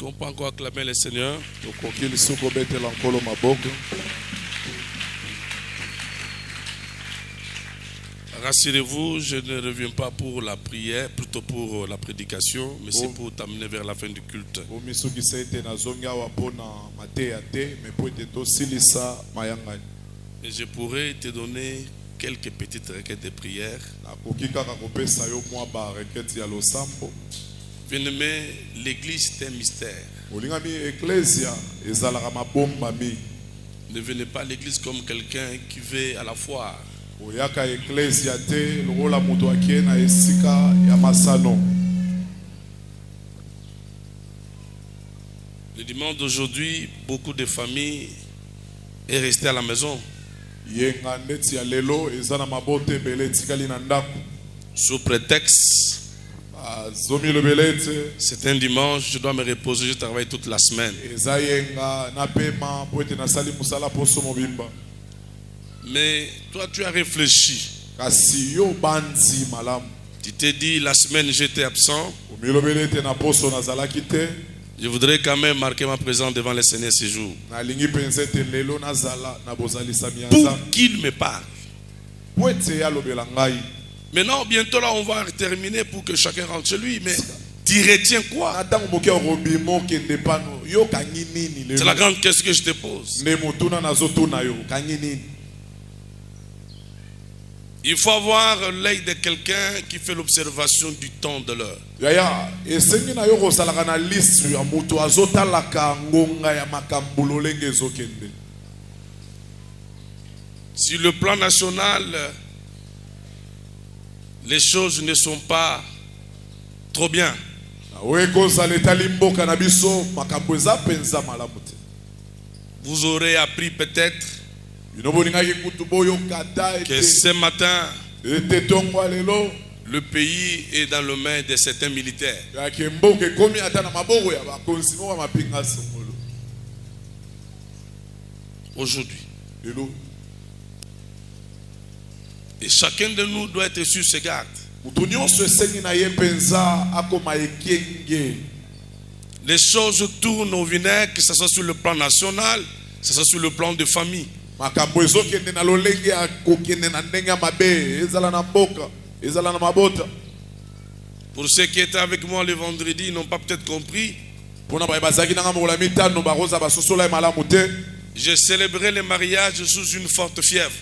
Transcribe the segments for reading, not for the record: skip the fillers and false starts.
qu'on peut encore acclamer le Seigneur? Rassurez-vous, je ne reviens pas pour la prière, plutôt pour la prédication, mais c'est pour t'amener vers la fin du culte. Et je pourrais te donner quelques petites requêtes de prière. Bien-aimé, l'église est un mystère. Ne venez pas à l'église comme quelqu'un qui va à la foire. Le dimanche d'aujourd'hui, beaucoup de familles est resté à la maison. Sous prétexte, c'est un dimanche, je dois me reposer, je travaille toute la semaine. Mais toi, tu as réfléchi. Tu t'es dit, la semaine j'étais absent. Je voudrais quand même marquer ma présence devant le Seigneur ce jour. Pour qu'il me parle. Maintenant, bientôt là, on va terminer pour que chacun rentre chez lui. Mais tu retiens quoi? C'est la grande question que je te pose. Il faut avoir l'œil de quelqu'un qui fait l'observation du temps de l'heure. Sur le plan national, les choses ne sont pas trop bien. Vous aurez appris peut-être que ce matin, le pays est dans les mains de certains militaires. Aujourd'hui. Et chacun de nous doit être sur ses gardes. Les choses tournent au vinaigre, que ce soit sur le plan national, que ce soit sur le plan de famille. Pour ceux qui étaient avec moi le vendredi, ils n'ont pas peut-être compris. J'ai célébré le mariage sous une forte fièvre.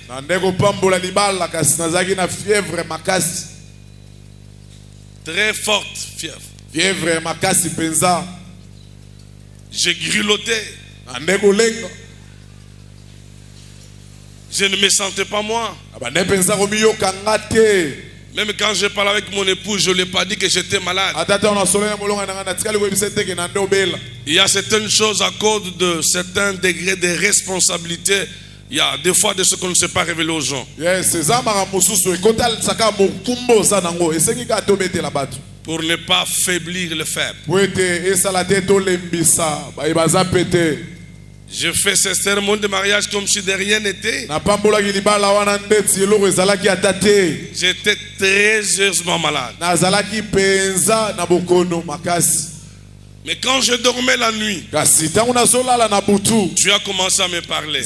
Très forte fièvre. J'ai grelotté. Je ne me sentais pas moi. Même quand je parlais avec mon épouse, je ne lui ai pas dit que j'étais malade. Il y a certaines choses à cause de certains degrés de responsabilité. Il y a des fois de ce qu'on ne sait pas révéler aux gens. Pour ne pas faiblir le faible. Je fais ces cérémonies de mariage comme si de rien n'était. J'étais très heureusement malade. Mais quand je dormais la nuit, tu as commencé à me parler.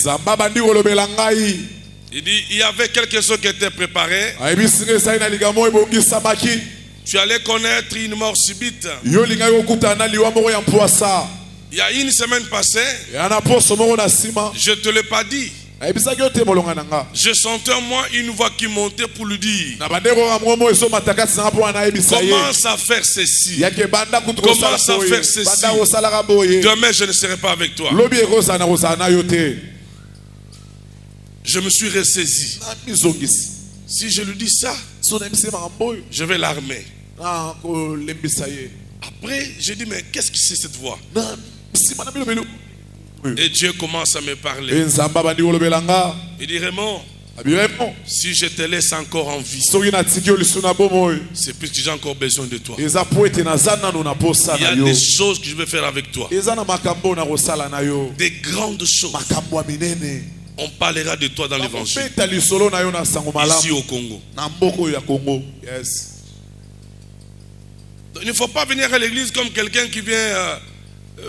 Il dit, il y avait quelque chose qui était préparé. Tu allais connaître une mort subite. Il y a une semaine passée, je ne te l'ai pas dit. Je sentais en moi une voix qui montait pour lui dire, commence à faire ceci. Commence à faire ceci. Demain je ne serai pas avec toi. Je me suis ressaisi. Si je lui dis ça, je vais l'armer. Après, j'ai dit, mais qu'est-ce que c'est cette voix? Et Dieu commence à me parler. Il dit, Raymond, si je te laisse encore en vie, c'est puisque j'ai encore besoin de toi. Il y a des choses que je vais faire avec toi. Des grandes choses. On parlera de toi dans l'évangile. Ici au Congo. Il ne faut pas venir à l'église comme quelqu'un qui vient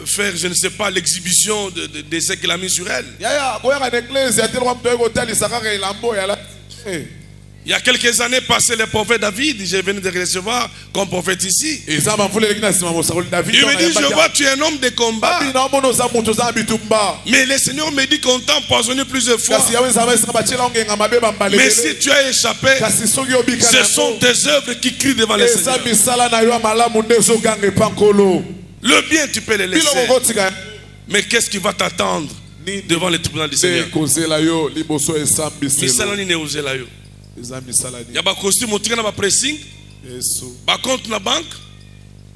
faire, je ne sais pas, l'exhibition de ce qu'il a mis sur elle. Il y a quelques années passées, le prophète David, je venais de recevoir comme prophète ici. Il me dit, je vois, tu es un homme de combat. Mais le Seigneur me dit qu'on t'a empoisonné plusieurs fois. Mais si tu as échappé, ce sont tes œuvres qui crient devant le Seigneur. Le bien, tu peux le laisser. Mais qu'est-ce qui va t'attendre devant le tribunal du Seigneur? Il y a des costumes, il y a des pressing. Par contre, la banque,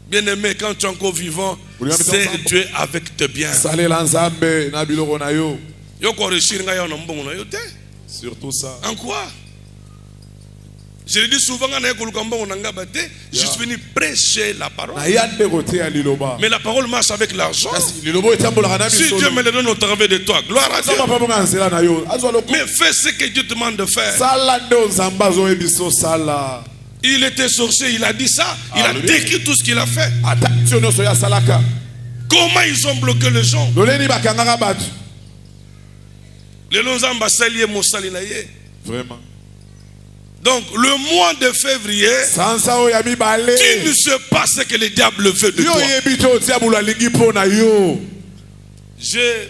bien aimé, quand tu es encore vivant, c'est Dieu avec tes biens. Surtout ça. En quoi? Je le dis souvent, je suis venu prêcher la parole. Mais la parole marche avec l'argent. Si Dieu me le donne au travers de toi, gloire à Dieu. Mais fais ce que Dieu te demande de faire. Il était sorcier, il a dit ça. Il a décrit tout ce qu'il a fait. Comment ils ont bloqué les gens? Vraiment. Donc, le mois de février, tu ne sais pas ce que le diable veut de toi. J'ai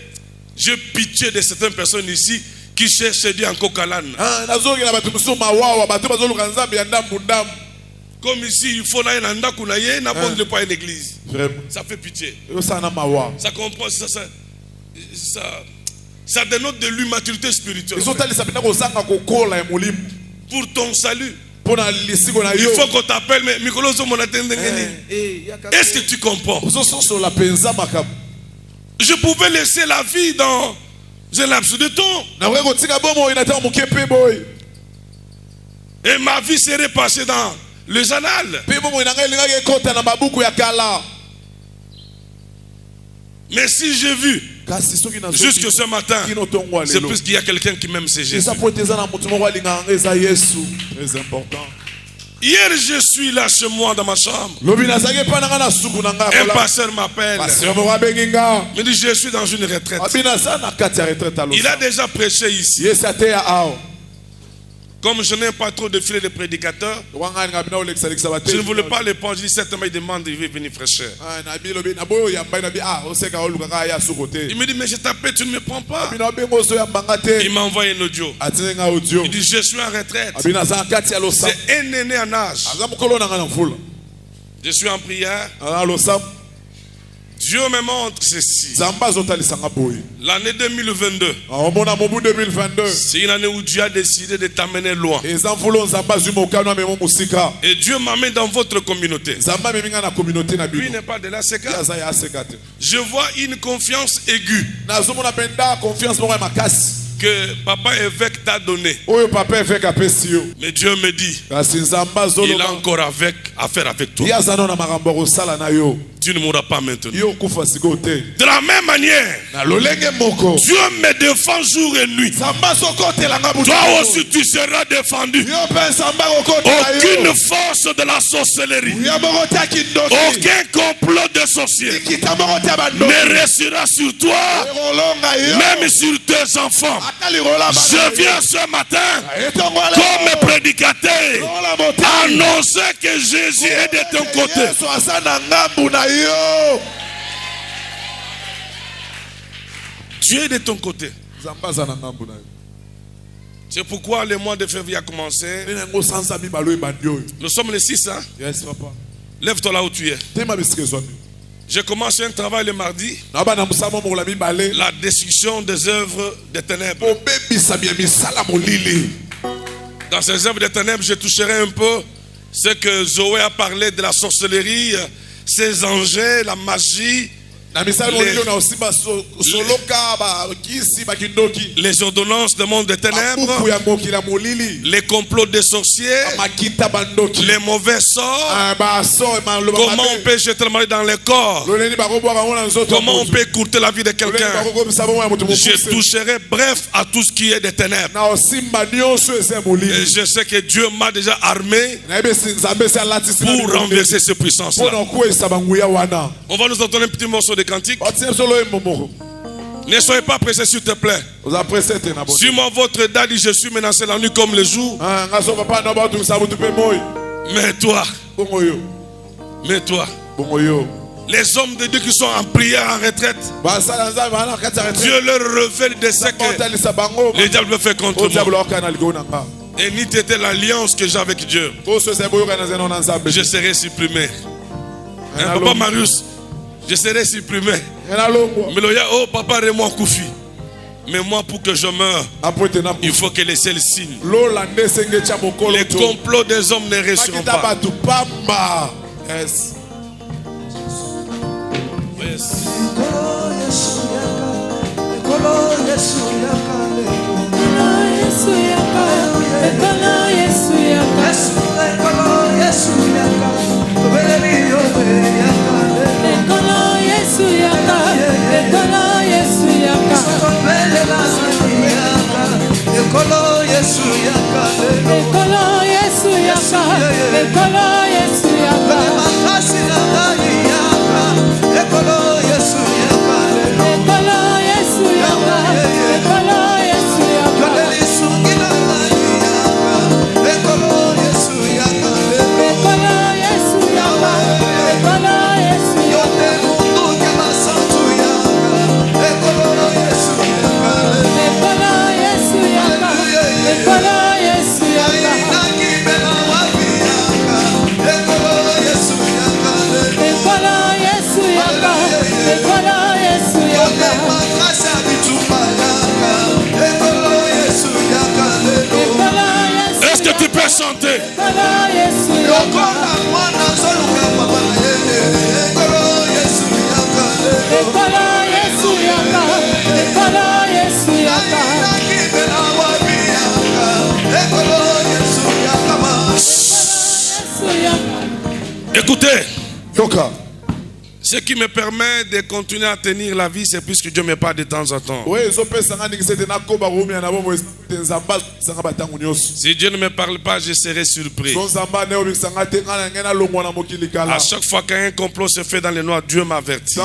pitié de certaines personnes ici qui cherchent Dieu en Kokalane. Comme ici, il faut aller dans une église. Ça fait pitié. Ça comprend, ça dénote de l'immaturité spirituelle. Pour ton salut, il faut qu'on t'appelle. Mais est-ce que tu comprends? Je pouvais laisser la vie dans un laps de temps. Et ma vie serait passée dans les annales. Mais si j'ai vu jusque ce matin, c'est parce qu'il y a quelqu'un qui m'aime, c'est Jésus. Très important. Hier, je suis là chez moi dans ma chambre. Un pasteur m'appelle. Il me dit, je suis dans une retraite. Il a déjà prêché ici. Comme je n'ai pas trop de filets de prédicateurs, je ne voulais pas les prendre. Je dis, certainement, il demande, il veut venir fraîcheur. Il me dit, mais je t'appelle, tu ne me prends pas. Il m'a envoyé un audio. Il dit, je suis en retraite. C'est un aîné en âge. Je suis en prière. Dieu me montre ceci. L'année 2022, c'est une année où Dieu a décidé de t'amener loin. Et Dieu m'amène dans votre communauté. Lui n'est pas de la séquence. Je vois une confiance aiguë que papa évêque t'a donné. Mais Dieu me dit, il a encore affaire avec toi. Tu ne mourras pas maintenant. De la même manière, Dieu me défend jour et nuit. Toi aussi tu seras défendu. Aucune force de la sorcellerie, aucun complot de sorciers ne réussira sur toi, même sur tes enfants. Je viens ce matin comme prédicateur annoncer que Jésus est de ton côté. Dieu est de ton côté. C'est pourquoi le mois de février a commencé. Nous sommes les 6, hein? Yes, papa. Lève-toi là où tu es. J'ai commencé un travail le mardi. La destruction des œuvres des ténèbres. Dans ces œuvres des ténèbres, je toucherai un peu ce que Zoé a parlé de la sorcellerie, ces engins, la magie, les ordonnances du monde des ténèbres, les complots des sorciers, les mauvais sorts, comment on peut jeter le mal dans les corps, comment on peut écourter la vie de quelqu'un. Je toucherai bref à tout ce qui est des ténèbres. Et je sais que Dieu m'a déjà armé pour renverser ces puissances-là. On va nous entendre un petit morceau de cantique. Ne soyez pas pressés, s'il te plaît. Suis-moi votre daddy, je suis menacé la nuit comme le jour. Mais toi, les hommes de Dieu qui sont en prière, en retraite, Dieu leur révèle de ce que le diable veut faire contre moi. Et ni t'étais l'alliance que j'ai avec Dieu, je serai supprimé. Papa Marius, je serai supprimé. Mais le oh papa Raymond Koufi. Mais moi pour que je meure, il faut que les ciels signent. Les complots des hommes ne réussiront pas. Yes. Est-ce que tu peux chanter? Écoutez, ce qui me permet de continuer à tenir la vie, c'est puisque Dieu me parle de temps en temps. Si Dieu ne me parle pas, je serai surpris. À chaque fois qu'un complot se fait dans le noir, Dieu m'avertit. Je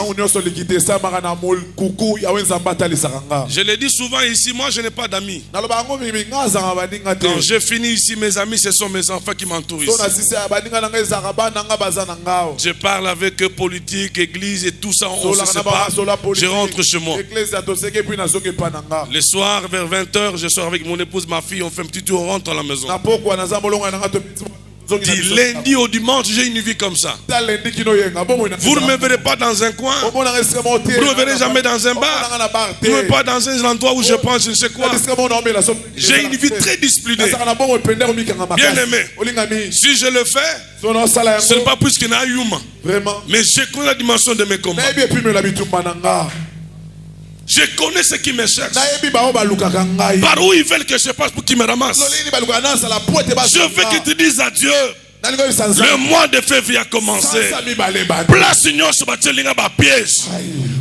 le dis souvent ici, moi je n'ai pas d'amis. Quand j'ai fini ici, mes amis, ce sont mes enfants qui m'entourent ici. Je parle avec eux politique, église et tout ça, on se sépare. Je rentre chez moi. Le soir, vers 20h, je sors avec mon épouse, ma fille, on fait un petit tour, on rentre à la maison. Du lundi au dimanche, j'ai une vie comme ça. Vous ne me verrez pas dans un coin. Vous ne me verrez jamais dans un bar. Vous ne me verrez pas dans un endroit où je pense je ne sais quoi. J'ai une vie très disciplinée. Bien aimé, si je le fais, ce n'est pas plus qu'il y a humain. Mais je connais la dimension de mes combats. Je connais ce qui me cherche. Par où ils veulent que je passe pour qu'ils me ramassent. Je veux que tu dises à Dieu, le mois de février a commencé. Place union sur ma piège.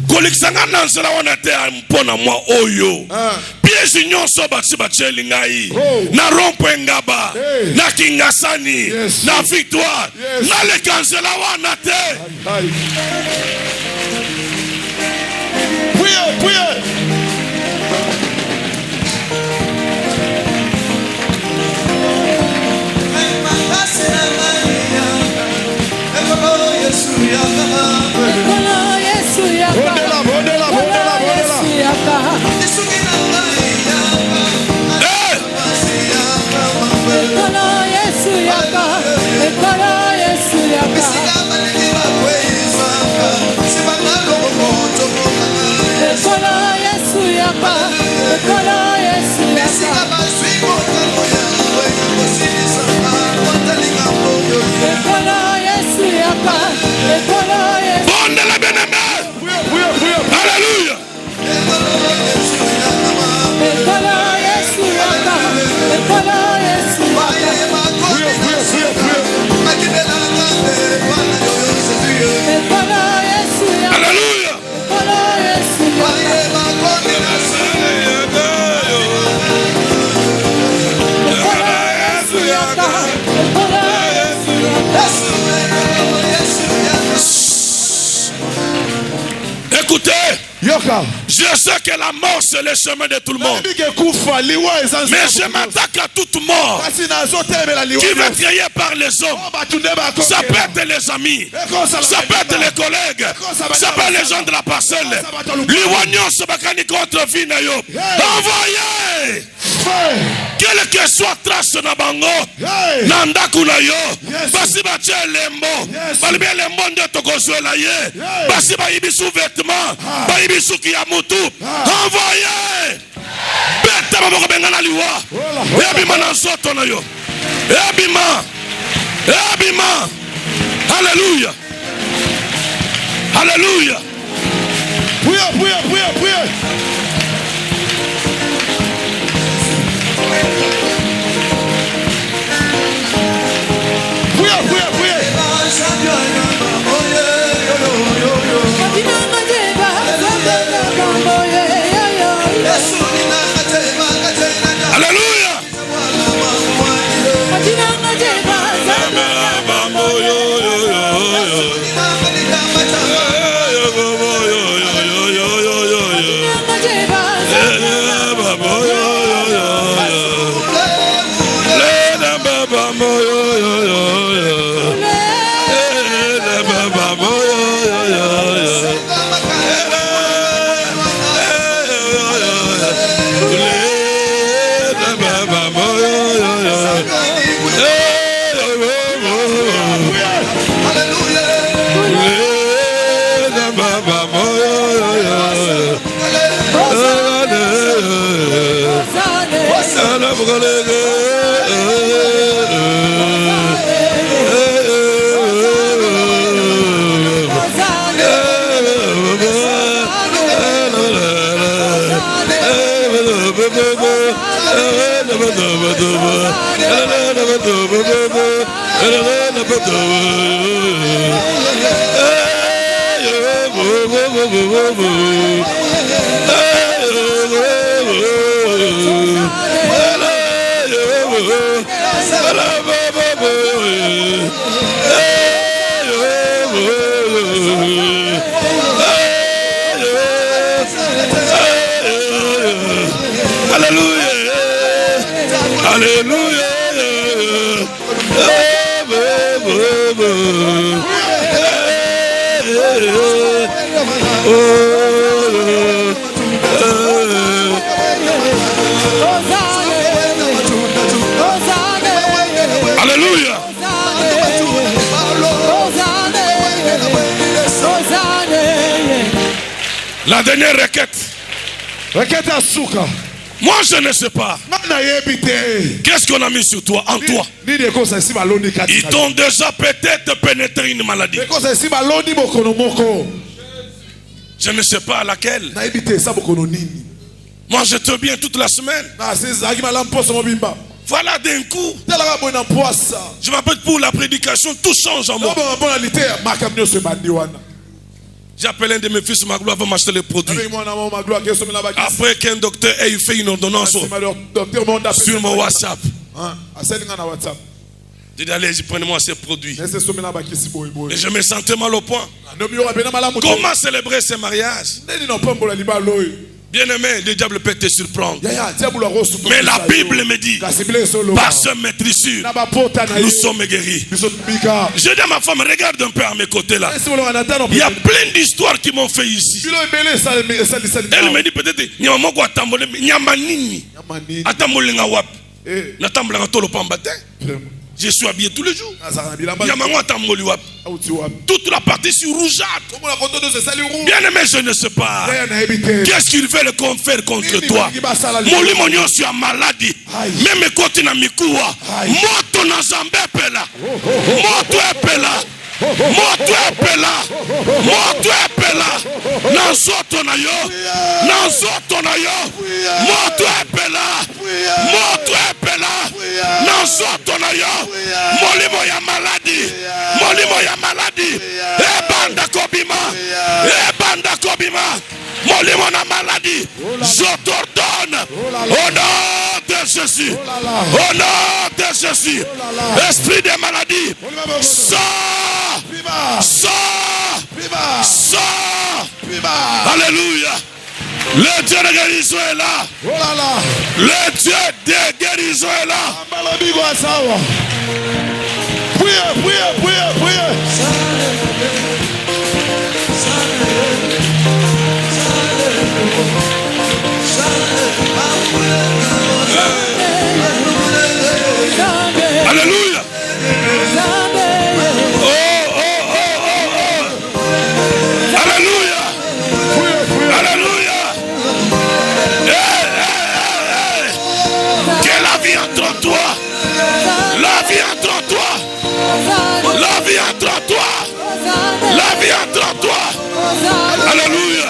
Kolixanga nanzela wana te mpona moi oyo. Piège union sur bati lingai. Na rompo ngaba, na kingasani, na victoire, na le kanzela wana te. Priez. Alléluia. Je sais que la mort c'est le chemin de tout le monde. Mais je m'attaque à toute mort qui va être créée par les hommes. Ça peut être les amis, ça peut être les collègues, ça peut être les gens de la parcelle. L'Iwanyon se bakani contre Vinayo. Envoyez! Quelle que soit trace na bango, nanda kuna yo, basi ba tche lembo, bali bien lembo nde tokozwela ye, basi ba ibisu vêtements, ba ibisu kiyamutu, envoyez! Beta ba boko bengana liwa, ebima na nsoto na yo, ebima, ebima, alléluia, alléluia. Priez. La dernière requête. Moi je ne sais pas. Qu'est-ce qu'on a mis sur toi, en toi? Ils t'ont déjà peut-être pénétré une maladie. Je ne sais pas laquelle. Moi j'étais bien toute la semaine. Voilà d'un coup. Je m'appelle pour la prédication, tout change en moi. J'ai appelé un de mes fils Maglo avant m'acheter les produits. Après qu'un docteur ait fait une ordonnance sur mon WhatsApp. J'ai dit allez, prenez-moi ces produits. Et je me sentais mal au point. Comment célébrer ce mariage? Bien aimé, le diable peut te surprendre. Mais la Bible me dit, par ce maîtrisure, nous sommes guéris. Je dis à ma femme, regarde un peu à mes côtés là. Il y a plein d'histoires qui m'ont fait ici. Elle me dit peut-être, je suis habillé tous les jours. Toute la partie sur rougeâtre. Bien aimé, je ne sais pas. Qu'est-ce qu'ils veulent qu'on fasse contre toi? Moli monyo sur la maladie. Même quand tu n'as mis quoi? Moto na zambe pela. Moto epela. Moto epela. Moto epela. Nanzoto na yo. Nanzoto na yo. Moto epela. Moto epela. Nanzoto na yo. Molimo ya maladie. Molimo ya maladie. Ebanda kobima. Ebanda kobima. Molimo na maladie. Je t'ordonne. Au nom de Jésus. Au nom de Jésus. Esprit de maladie. Sors. Sors. Sors. Alléluia. Le Dieu de guérison est là. Le Dieu de guérison est là. Priez. Alléluia. Alléluia. Alléluia. Que la vie entre en toi. La vie entre en toi. La vie entre en toi. La vie entre en toi. Alléluia.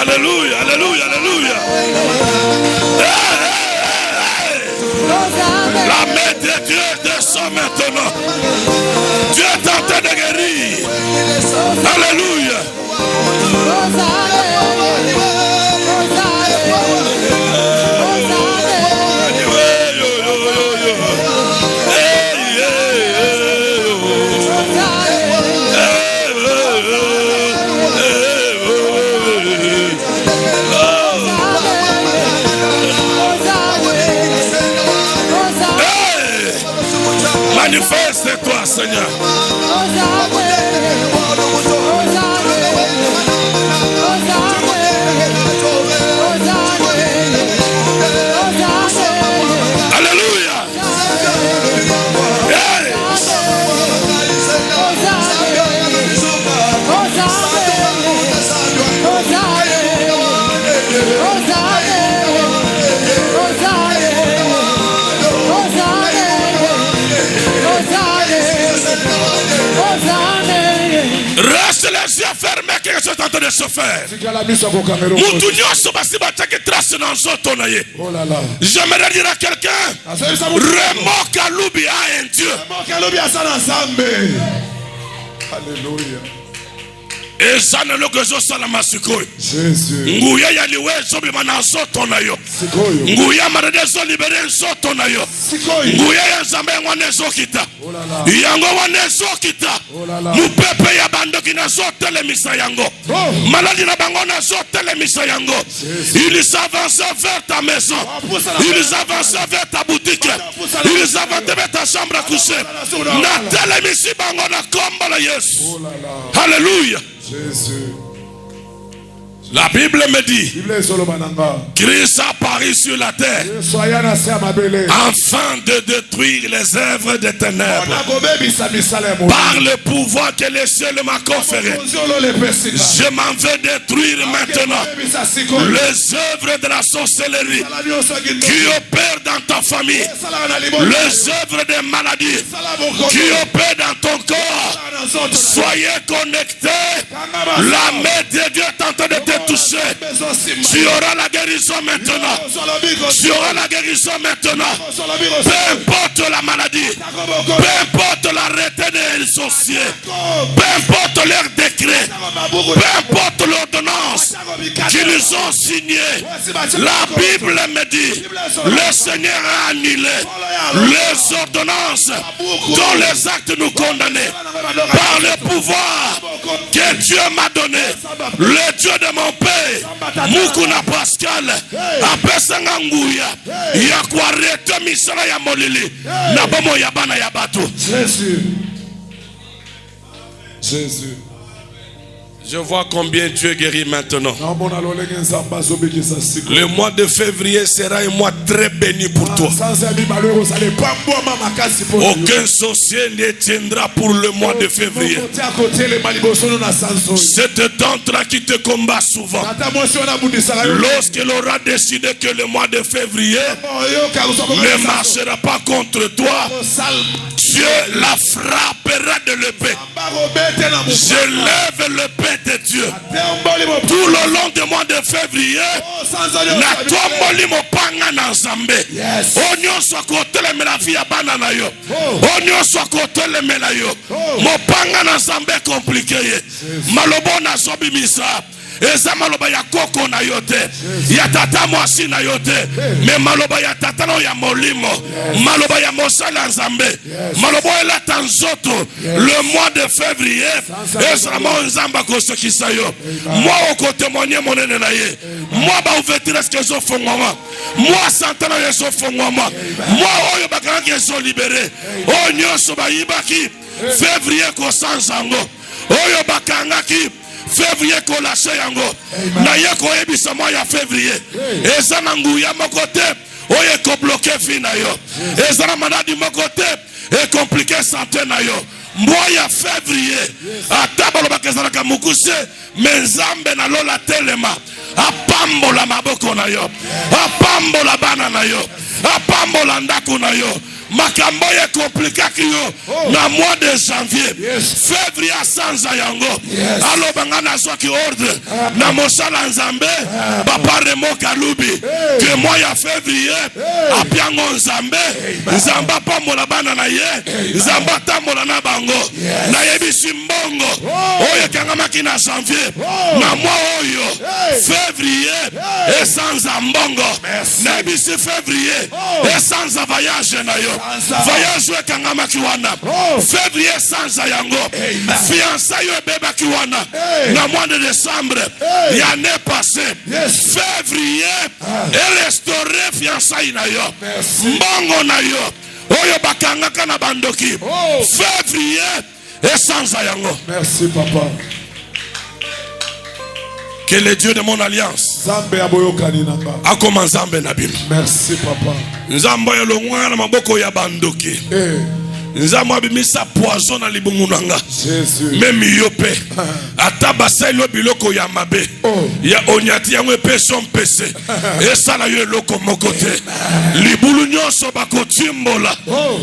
Alléluia, alléluia, alléluia. La main de Dieu descend maintenant. Dieu est en train de guérir. Alléluia. Manifeste-toi, Seigneur. Alléluia. Reste les yeux fermés, quelque chose est en train de se faire. J'aimerais dire à quelqu'un, remorque à l'oubi à un Dieu. Alléluia. Ezana lokezo sala masikoy. Nguya ya liwezo bimana soto na yo. Nguya maradezo libere soto na yo. Nguya ya nzambe ngwane zokita. Yango wane zokita. Mupepe ya bandoki na zotele misa yango. Maladi na bango na zotele misa yango. Ils avancent vers ta maison. Ils avancent vers ta boutique. Ils avancent vers ta chambre à coucher. Na tele misi bango na komba la Yesu. Alléluia. Jésus. La Bible me dit, Christ a apparu sur la terre afin de détruire les œuvres des ténèbres par le pouvoir que le ciel m'a conféré. Je m'en vais détruire maintenant les œuvres de la sorcellerie qui opèrent dans ta famille, les œuvres des maladies qui opèrent dans ton corps. Soyez connectés. La main de Dieu est en train de te toucher. Tu auras la guérison maintenant. Tu auras la guérison maintenant. Peu importe la maladie, peu importe l'arrêté des sorciers, peu importe leur décret, peu importe l'ordonnance qu'ils ont signée. La Bible me dit, le Seigneur a annulé les ordonnances dont les actes nous condamnaient par le pouvoir que Dieu m'a donné. Le Dieu de mon Père, Mukuna Pascal, apesanga nguya ya kwarete misala ya molili na bomo ya bana ya bato. Jésus. Jésus. Je vois combien Dieu guérit maintenant. Le mois de février sera un mois très béni pour toi. Aucun sorcier ne tiendra pour le mois de février. Cette tante-là qui te combat souvent, lorsqu'elle aura décidé que le mois de février ne marchera pas contre toi, Dieu la frappera de l'épée. Je lève l'épée de Dieu tout le long du mois de de février, na tomboli mopanga na Nzambe. Onyo so kotelemela fi ya bana na yo. Onyo so kotelemela yo. Mopanga na Nzambe compliqué. Malobo na sobimisa. Eza maloba ya koko na yote, ya tata mwasi na yote, me maloba ya tata no ya molimo, maloba ya mosala Nzambe, maloba ela tanzoto. Le mois de février, eza mo Nzamba kosokisa yo. Moi oko témoigner monene na ye. Moi ba ouverture est-ce que zo fongoma. Moi santana yeso fongoma. Moi oyo bakanga keso libéré. O nyoso ba yibaki février ko sanzango. Oyo bakanga ki février ko lâché yango na ye ko ebisa mois ya février eza na nguya moko te oye ko bloquer fi na yo eza na maladie moko te e compliquer santé na yo mois ya février ata balobaka ezalaka mokuse me Nzambe na lola telema apambola maboko na yo apambola bana na yo apambola ndako na yo makambo ye komplikaki yo na mois de janvier février sanza yango alobanga na soki ordre na mosala Nzambe bapare mo kalubi que mois ya février apiango Nzambe Nzamba pambola bana na ye Nzamba tambola na bango na yebisi mbongo oyo kangamaki na janvier na mois oyo février esanza mbongo na yebisi février esanza voyage na yo voyage kangama kiwana février sanza yango fiançailles yo beba kiwana na mois de décembre l'année passée février et restaurer fiançailles na yo mbongo na yo oyo bakangaka na bandoki février et sanza yango. Merci papa. Que le Dieu de mon alliance a comme Nzambe na bino. Merci papa. Nzambe yo ngwana na maboko ya bandoki. Nzambe abimisa poison na libungu nanga. Jésus. Même yope. Ata baselo biloko ya mabe. Ya onyati yango epeso mpese. Esala yo eloko moko te. Libulu nyonso bakotimbola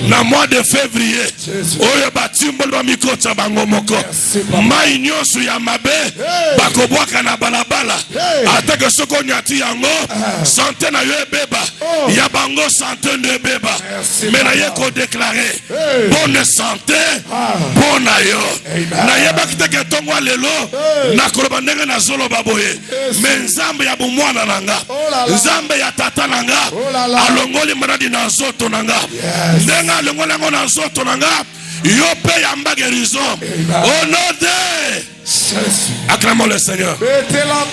na mois de février. Oyo batimbola ba mikota bango moko. Mai nyonso ya mabe bakobwaka na balabala. Ata ke soko nyati yango santé na yo ebeba. Ya bango santé ne beba. Mais na ye ko déclarer bonne santé, bonne ayo. Na yeba kiteke tongwa lelo, na koloba ndenge na zolo baboye. Mais Nzambe ya bumwana nanga, Nzambe ya tata nanga, alongoli maradi na zoto nanga. Ndenga alongoli yango na zoto nanga, yope ya mba guérison. Au nom de Jésus. Acclamons le Seigneur. Alléluia.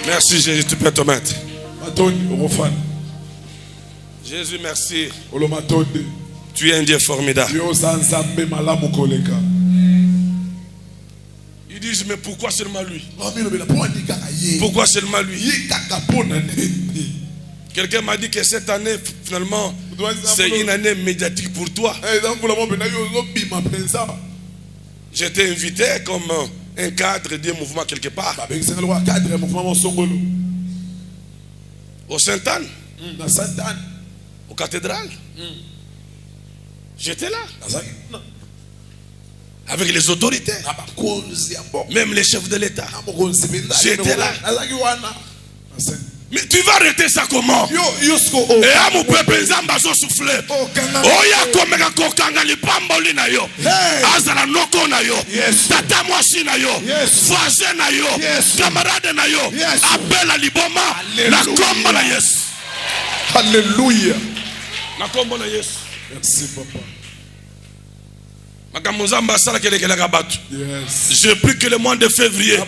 Merci Jésus, tu peux te mettre. Jésus, merci. Tu es un Dieu formidable. Ils disent, mais pourquoi seulement lui? Pourquoi seulement lui? Quelqu'un m'a dit que cette année, finalement, c'est une année médiatique pour toi. J'étais invité comme un cadre d'un mouvement quelque part. Au Sainte-Anne. Aux cathédrales. J'étais là. Avec les autorités. Même les chefs de l'État. J'étais là. Mais tu vas arrêter ça comment? Et à mon peuple, Nzamba so soufflé. Oya komeka kokanga lipamboli na yo. Azala noko na yo. Tata mwasi na yo. Voisin na yo. Camarade na yo. Appelle à liboma. Na kombo na Yesu. Alléluia. Na kombo na Yesu. Merci papa. Je prie que le mois de février,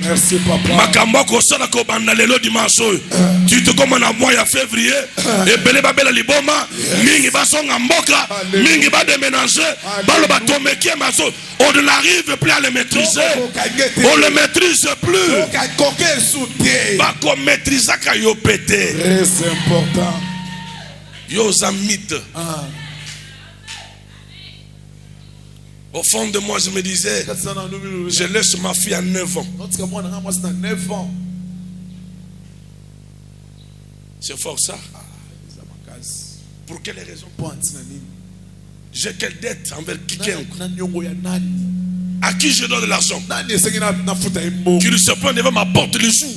merci papa. Tu te commandes à mois de février, et belé babela liboma, mingi basonga mboka, mingi ba déménager, baloba tomeki maso, on n'arrive plus à le maîtriser, on le maîtrise plus. Bako maîtriser kayo pété. Très important. Yo zamite. Au fond de moi, je me disais, je laisse ma fille à 9 ans. C'est fort ça. Pour quelle raison? J'ai quelle dette envers quiconque? À qui je donne de l'argent? Qui ne se prend devant ma porte le jour.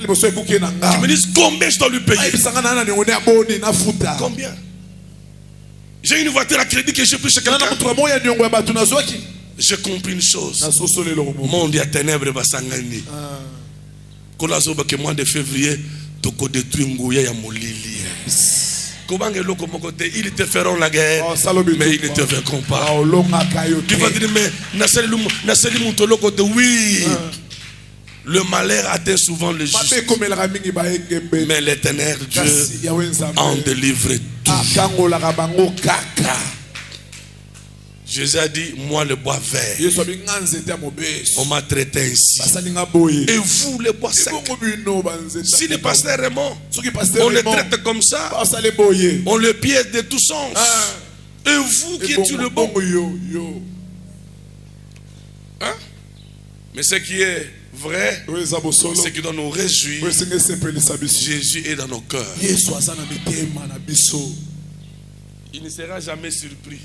Qui me disent combien je dois lui payer. Combien? J'ai une voiture à crédit que j'ai pris chez quelqu'un. J'ai compris une chose. Monde ya ténèbres basangani. Kolazo que mois de février toko détruire nguya ya molili. Ils te feront la guerre, mais ils ne te vaincront pas. Tu vas dire, mais oui, le malheur atteint souvent le juste, mais l'éternel Dieu en délivre tout. Jésus a dit, moi le bois vert, on m'a traité ainsi. Et vous le bois sec. Si le pasteur Raymond, on le traite comme ça, on le piège de tous sens. Et vous qui êtes le bon. Hein? Mais ce qui est vrai, ce qui doit nous réjouir, Jésus est dans nos cœurs. Il ne sera jamais surpris.